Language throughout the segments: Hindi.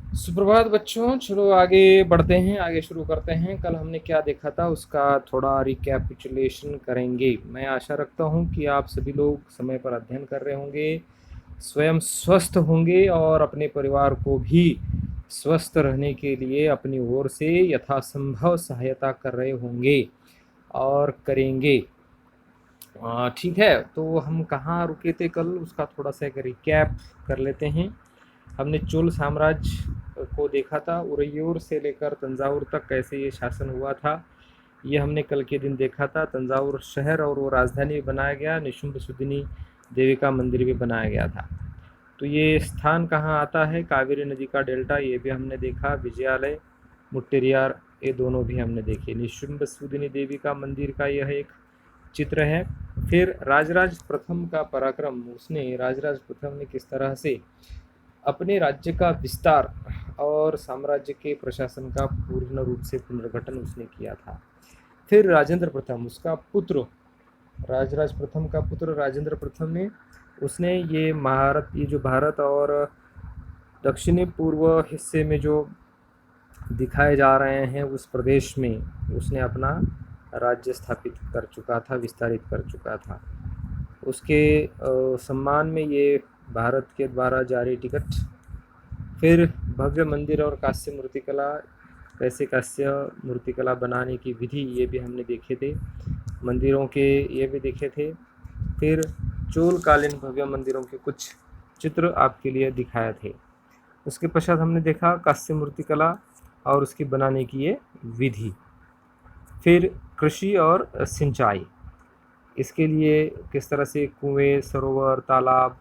सुप्रभात बच्चों, चलो आगे बढ़ते हैं, आगे शुरू करते हैं। कल हमने क्या देखा था उसका थोड़ा रिकैपिचुलेशन करेंगे। मैं आशा रखता हूँ कि आप सभी लोग समय पर अध्ययन कर रहे होंगे, स्वयं स्वस्थ होंगे और अपने परिवार को भी स्वस्थ रहने के लिए अपनी ओर से यथासंभव सहायता कर रहे होंगे और करेंगे। ठीक है, तो हम कहाँ रुके थे कल, उसका थोड़ा सा एक रिकैप कर लेते हैं। हमने चोल साम्राज्य को देखा था, उरैयूर से लेकर तंजावुर तक कैसे ये शासन हुआ था, ये हमने कल के दिन देखा था। तंजावुर शहर और वो राजधानी भी बनाया गया, निशुंभ सुदिनी देवी का मंदिर भी बनाया गया था। तो ये स्थान कहाँ आता है, कावेरी नदी का डेल्टा, ये भी हमने देखा। विजयालय, मुट्टेरियार, ये दोनों भी हमने देखे। निशुंभ सुदिनी देवी का मंदिर का यह एक चित्र है। फिर राजराज प्रथम का पराक्रम, उसने राजराज प्रथम ने किस तरह से अपने राज्य का विस्तार और साम्राज्य के प्रशासन का पूर्ण रूप से पुनर्गठन उसने किया था। फिर राजेंद्र प्रथम, उसका पुत्र, राजराज प्रथम का पुत्र राजेंद्र प्रथम ने, उसने ये जो भारत और दक्षिणी पूर्व हिस्से में जो दिखाए जा रहे हैं उस प्रदेश में उसने अपना राज्य स्थापित कर चुका था, विस्तारित कर चुका था। उसके सम्मान में ये भारत के द्वारा जारी टिकट। फिर भव्य मंदिर और कांस्य मूर्तिकला, कैसे कांस्य मूर्तिकला बनाने की विधि, ये भी हमने देखे थे। मंदिरों के ये भी देखे थे। फिर चोल कालीन भव्य मंदिरों के कुछ चित्र आपके लिए दिखाए थे। उसके पश्चात हमने देखा कांस्य मूर्तिकला और उसकी बनाने की ये विधि। फिर कृषि और सिंचाई, इसके लिए किस तरह से कुएं, सरोवर, तालाब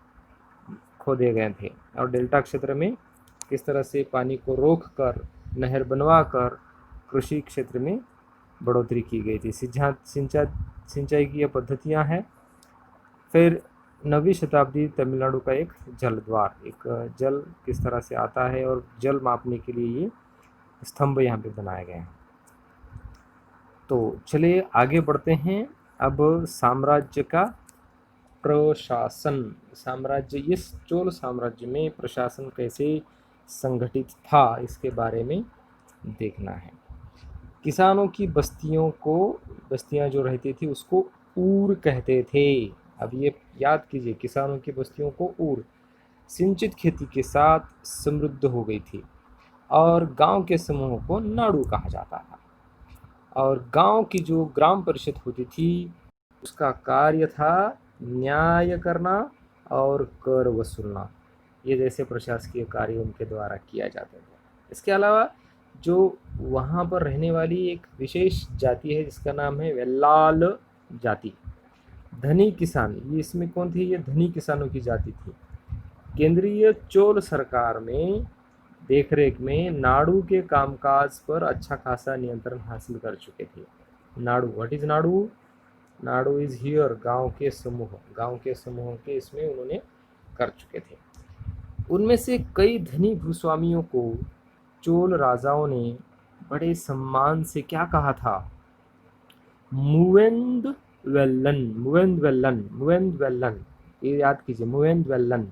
खोदे गए थे और डेल्टा क्षेत्र में किस तरह से पानी को रोक कर, नहर बनवा कर कृषि क्षेत्र में बढ़ोतरी की गई थी। सिंचाई की यह पद्धतियाँ हैं। फिर 9वीं शताब्दी तमिलनाडु का एक जल द्वार, एक जल किस तरह से आता है और जल मापने के लिए ये स्तंभ यहाँ पे बनाए गए हैं। तो चलिए आगे बढ़ते हैं। अब साम्राज्य का प्रशासन, साम्राज्य, इस चोल साम्राज्य में प्रशासन कैसे संगठित था इसके बारे में देखना है। किसानों की बस्तियां जो रहती थी उसको ऊर कहते थे। अब ये याद कीजिए, किसानों की बस्तियों को ऊर, सिंचित खेती के साथ समृद्ध हो गई थी। और गांव के समूहों को नाड़ू कहा जाता था। और गांव की जो ग्राम परिषद होती थी उसका कार्य था न्याय करना और कर वसूलना। ये जैसे प्रशासकीय कार्य उनके द्वारा किया जाता था। इसके अलावा जो वहाँ पर रहने वाली एक विशेष जाति है जिसका नाम है वेल्लाल जाति, धनी किसान, ये इसमें कौन थे, ये धनी किसानों की जाति थी। केंद्रीय चोल सरकार में देखरेख में नाड़ू के कामकाज पर अच्छा खासा नियंत्रण हासिल कर चुके थे। नाड़ू, what is Nadu? Nadu is here, गांव के समूह, गांव के समूहों के इसमें उन्होंने कर चुके थे। उनमें से कई धनी भूस्वामियों को चोल राजाओं ने बड़े सम्मान से क्या कहा था? मुवेंद वेल्लन, मुवेंद वेल्लन, मुवेंद वेल्लन, ये याद कीजिए। मुवेंद वेल्लन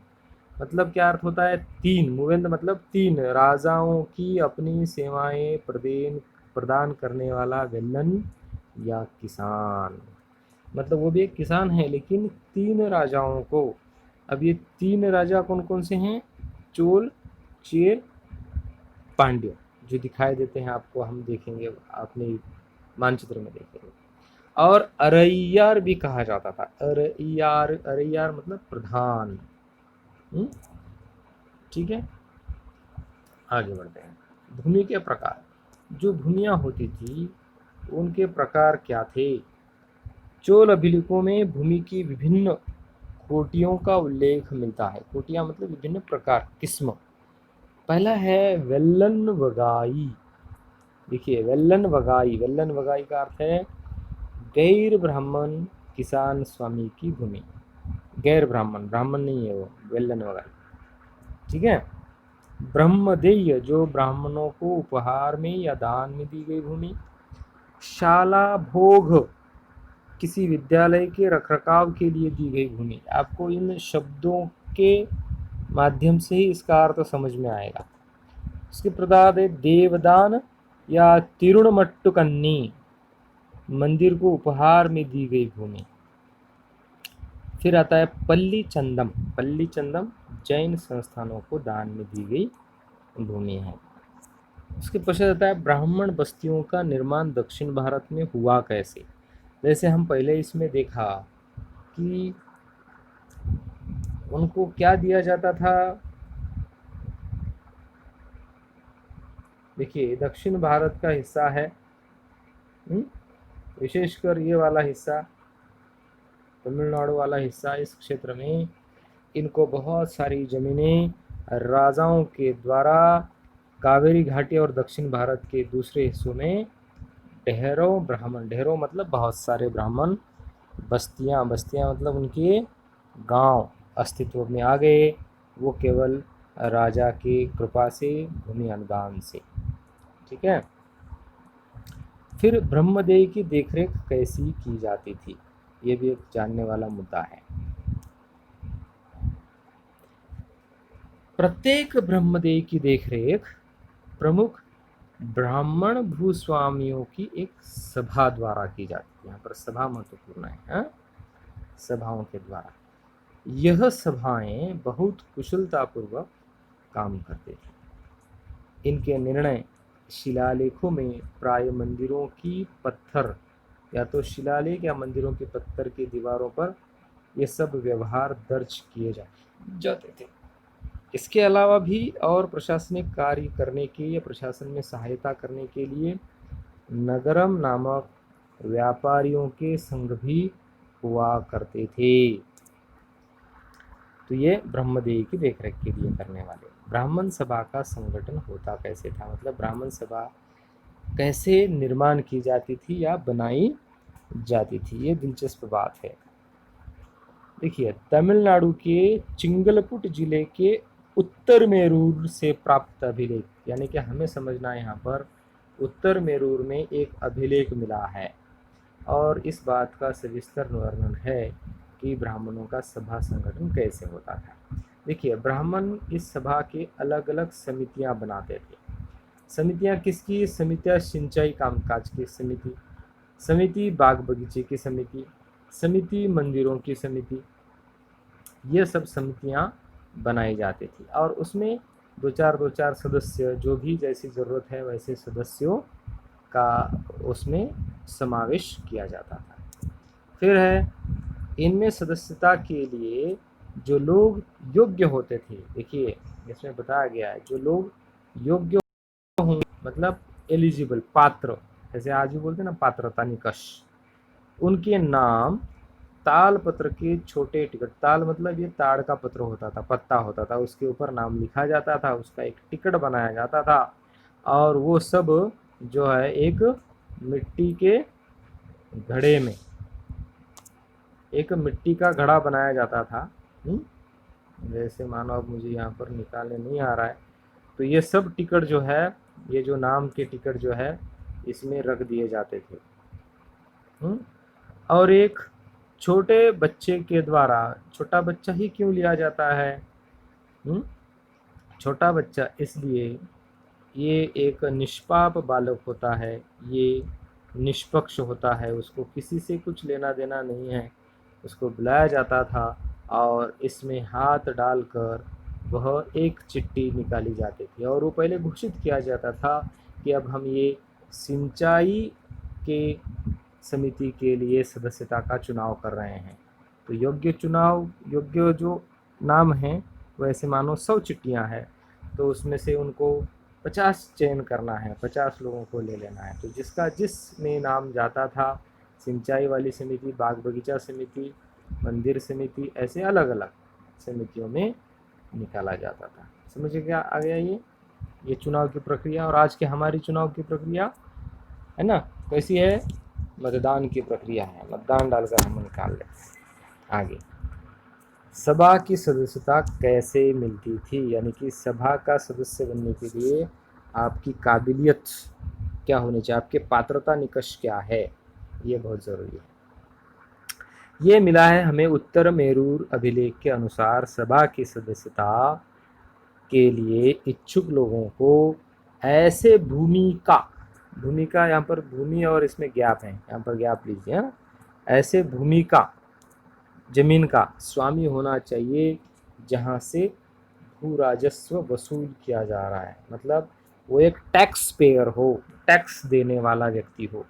मतलब क्या अर्थ होता है? तीन, मुवेंद मतलब तीन, राजाओं की अपनी सेवाएं प्रदान करने वाला वेल्लन या किसान, मतलब वो भी एक किसान है लेकिन तीन राजाओं को। अब ये तीन राजा कौन कौन से हैं? चोल, चेर, पांड्य, जो दिखाई देते हैं आपको, हम देखेंगे अपने मानचित्र में देखेंगे। और अरैयार भी कहा जाता था। अरैयार, अरैयार मतलब प्रधान। ठीक है, आगे बढ़ते हैं। भूमि के प्रकार, जो भूमियां होती थी उनके प्रकार क्या थे? चोल अभिलेखों में भूमि की विभिन्न कोटियों का उल्लेख मिलता है। कोटियां मतलब विभिन्न प्रकार, किस्म। पहला है वेल्लन वगाई। देखिए वेल्लन वगाई, वेल्लन वगाई का अर्थ है गैर ब्राह्मण किसान स्वामी की भूमि। गैर ब्राह्मण, ब्राह्मण नहीं है वो, वेल्लन वगाई। ठीक है। ब्रह्मदेय, जो ब्राह्मणों को उपहार में या दान में दी गई भूमि। शाला भोग, किसी विद्यालय के रखरखाव के लिए दी गई भूमि। आपको इन शब्दों के माध्यम से ही इसका अर्थ समझ में आएगा। उसके प्रदाद है देवदान या तिरुणमट्टुकन्नी, मंदिर को उपहार में दी गई भूमि। फिर आता है पल्ली चंदम, पल्ली चंदम जैन संस्थानों को दान में दी गई भूमि है। उसके पश्चात आता है ब्राह्मण बस्तियों का निर्माण दक्षिण भारत में हुआ कैसे। जैसे हम पहले इसमें देखा कि उनको क्या दिया जाता था। देखिए दक्षिण भारत का हिस्सा है, विशेषकर ये वाला हिस्सा, तमिलनाडु वाला हिस्सा, इस क्षेत्र में इनको बहुत सारी ज़मीनें राजाओं के द्वारा कावेरी घाटी और दक्षिण भारत के दूसरे हिस्सों में ढेरों ब्राह्मण, ढेरों मतलब बहुत सारे ब्राह्मण, बस्तियां, बस्तियां मतलब उनके गांव अस्तित्व में आ गए, वो केवल राजा की कृपा से, भूमि अनुदान से। ठीक है। फिर ब्रह्मदेव की देखरेख कैसी की जाती थी, ये भी एक जानने वाला मुद्दा है। प्रत्येक ब्रह्मदेव की देखरेख प्रमुख ब्राह्मण भूस्वामियों की एक सभा द्वारा की जाती है। यहाँ पर सभा महत्वपूर्ण है, हाँ? सभाओं के द्वारा। यह सभाएं बहुत कुशलतापूर्वक काम करते थे। इनके निर्णय शिलालेखों में प्राय मंदिरों की पत्थर, या तो शिलालेख या मंदिरों के पत्थर की दीवारों पर ये सब व्यवहार दर्ज किए जाते थे। इसके अलावा भी और प्रशासनिक कार्य करने के या प्रशासन में सहायता करने के लिए नगरम नामक व्यापारियों के संघ भी हुआ करते थे। तो ये ब्रह्मदेव की देखरेख के लिए करने वाले। ब्राह्मण सभा का संगठन होता कैसे था, मतलब ब्राह्मण सभा कैसे निर्माण की जाती थी या बनाई जाती थी, ये दिलचस्प बात है। देखिए तमिलनाडु के चिंगलपुट जिले के उत्तर मेरूर से प्राप्त अभिलेख, यानी कि हमें समझना है यहाँ पर उत्तर मेरूर में एक अभिलेख मिला है और इस बात का सविस्तर वर्णन है कि ब्राह्मणों का सभा संगठन कैसे होता था। देखिए ब्राह्मण इस सभा के अलग अलग समितियां बनाते थे। समितियां किसकी? समितियां सिंचाई कामकाज की समिति, समिति बाग बगीचे की समिति, समिति मंदिरों की समिति, ये सब समितियां बनाई जाती थी और उसमें दो चार सदस्य, जो भी जैसी ज़रूरत है वैसे सदस्यों का उसमें समावेश किया जाता था। फिर है इनमें सदस्यता के लिए जो लोग योग्य होते थे, देखिए इसमें बताया गया है जो लोग योग्य हों, मतलब एलिजिबल, पात्र, जैसे आज भी बोलते हैं ना पात्रता निकष, उनके नाम ताल पत्र के छोटे टिकट, ताल मतलब ये ताड़ का पत्र होता था, पत्ता होता था, उसके ऊपर नाम लिखा जाता था, उसका एक टिकट बनाया जाता था और वो सब जो है एक मिट्टी के घड़े में, एक मिट्टी का घड़ा बनाया जाता था। जैसे मानो अब मुझे यहाँ पर निकालने नहीं आ रहा है, तो ये सब टिकट जो है, ये जो नाम के टिकट जो है इसमें रख दिए जाते थे। और एक छोटे बच्चे के द्वारा, छोटा बच्चा ही क्यों लिया जाता है? छोटा बच्चा इसलिए, ये एक निष्पाप बालक होता है, ये निष्पक्ष होता है, उसको किसी से कुछ लेना देना नहीं है, उसको बुलाया जाता था और इसमें हाथ डालकर वह एक चिट्ठी निकाली जाती थी और वो पहले घोषित किया जाता था कि अब हम ये सिंचाई के समिति के लिए सदस्यता का चुनाव कर रहे हैं। तो योग्य चुनाव, योग्य जो नाम हैं वैसे मानो 100 चिट्ठियाँ हैं, तो उसमें से उनको 50 चयन करना है, 50 लोगों को ले लेना है। तो जिसका जिसमें नाम जाता था, सिंचाई वाली समिति, बाग बगीचा समिति, मंदिर समिति, ऐसे अलग अलग समितियों में निकाला जाता था। समझ गया आ गया ये चुनाव की प्रक्रिया। और आज के हमारी चुनाव की प्रक्रिया है ना कैसी है? मतदान की प्रक्रिया है, मतदान डालकर हम निकाल लेते हैं। आगे सभा की सदस्यता कैसे मिलती थी, यानी कि सभा का सदस्य बनने के लिए आपकी काबिलियत क्या होनी चाहिए, आपके पात्रता निकष क्या है, ये बहुत ज़रूरी है। ये मिला है हमें उत्तर मेरूर अभिलेख के अनुसार सभा की सदस्यता के लिए इच्छुक लोगों को ऐसे भूमिका, भूमिका यहाँ पर भूमि और इसमें गैप है, यहाँ पर गैप लीजिए, हाँ। ऐसे भूमिका जमीन का स्वामी होना चाहिए जहाँ से भू राजस्व वसूल किया जा रहा है, मतलब वो एक टैक्स पेयर हो, टैक्स देने वाला व्यक्ति हो,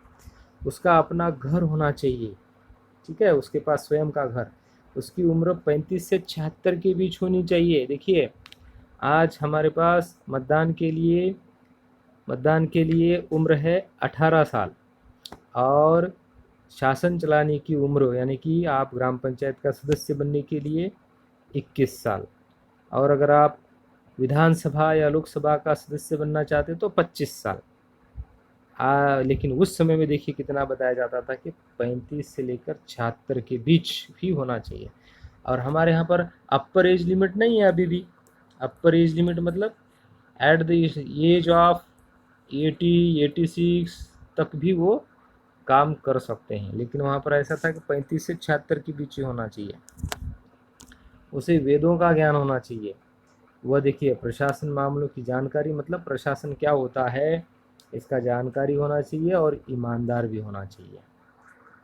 उसका अपना घर होना चाहिए, ठीक है, उसके पास स्वयं का घर, उसकी उम्र 35 से 76 के बीच होनी चाहिए। देखिए आज हमारे पास मतदान के लिए उम्र है 18 साल, और शासन चलाने की उम्र यानी कि आप ग्राम पंचायत का सदस्य बनने के लिए 21 साल, और अगर आप विधानसभा या लोकसभा का सदस्य बनना चाहते तो 25 साल। लेकिन उस समय में देखिए कितना बताया जाता था कि 35 से लेकर 76 के बीच भी होना चाहिए। और हमारे यहाँ पर अपर एज लिमिट नहीं है अभी भी। अपर एज लिमिट मतलब एट द एज ऑफ 86 तक भी वो काम कर सकते हैं, लेकिन वहाँ पर ऐसा था कि 35 से 76 के बीच ही होना चाहिए। उसे वेदों का ज्ञान होना चाहिए। वह देखिए प्रशासन मामलों की जानकारी, मतलब प्रशासन क्या होता है इसका जानकारी होना चाहिए, और ईमानदार भी होना चाहिए,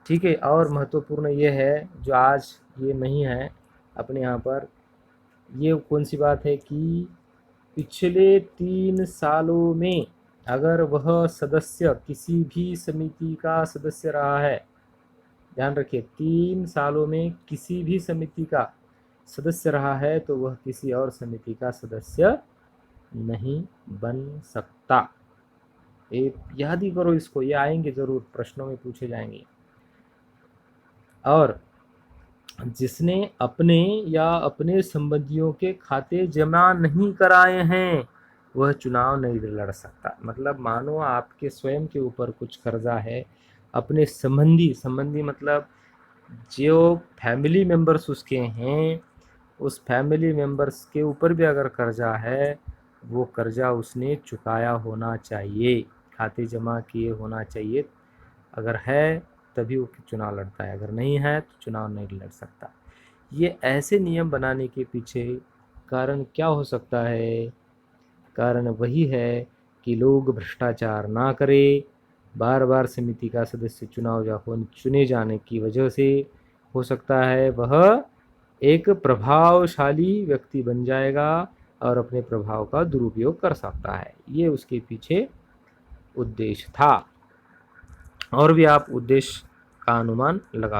ठीक है। और महत्वपूर्ण ये है जो आज ये नहीं है अपने यहाँ पर, ये कौन सी बात है कि पिछले 3 सालों में अगर वह सदस्य किसी भी समिति का सदस्य रहा है, ध्यान रखिए 3 सालों में किसी भी समिति का सदस्य रहा है तो वह किसी और समिति का सदस्य नहीं बन सकता। ये याद ही करो इसको, ये आएंगे जरूर, प्रश्नों में पूछे जाएंगे। और जिसने अपने या अपने संबंधियों के खाते जमा नहीं कराए हैं वह चुनाव नहीं लड़ सकता। मतलब मानो आपके स्वयं के ऊपर कुछ कर्जा है, अपने संबंधी मतलब जो फैमिली मेंबर्स उसके हैं, उस फैमिली मेंबर्स के ऊपर भी अगर कर्जा है, वो कर्जा उसने चुकाया होना चाहिए, खाते जमा किए होना चाहिए। अगर है तभी वो चुनाव लड़ता है, अगर नहीं है तो चुनाव नहीं लड़ सकता। ये ऐसे नियम बनाने के पीछे कारण क्या हो सकता है? कारण वही है कि लोग भ्रष्टाचार ना करें। बार बार समिति का सदस्य चुने जाने की वजह से हो सकता है वह एक प्रभावशाली व्यक्ति बन जाएगा और अपने प्रभाव का दुरुपयोग कर सकता है। ये उसके पीछे उद्देश्य था, और भी आप उद्देश्य का अनुमान लगा सकते हैं।